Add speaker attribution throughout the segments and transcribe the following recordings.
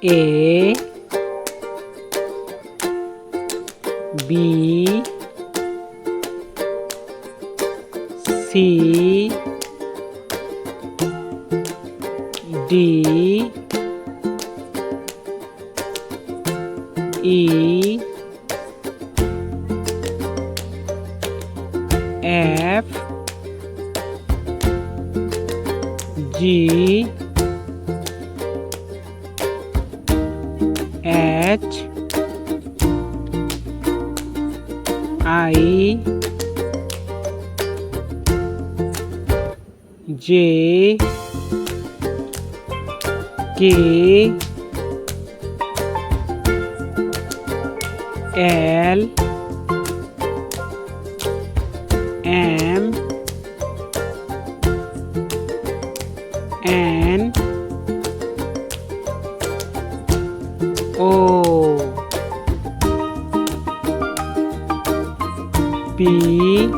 Speaker 1: A B C D E F G H I J K L M N O P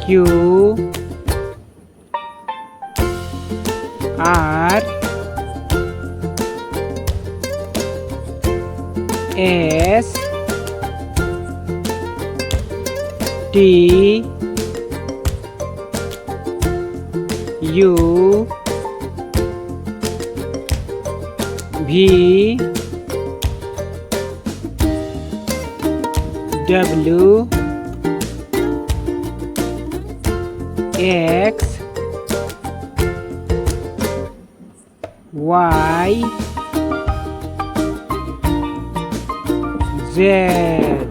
Speaker 1: Q R S T U V W X Y Z.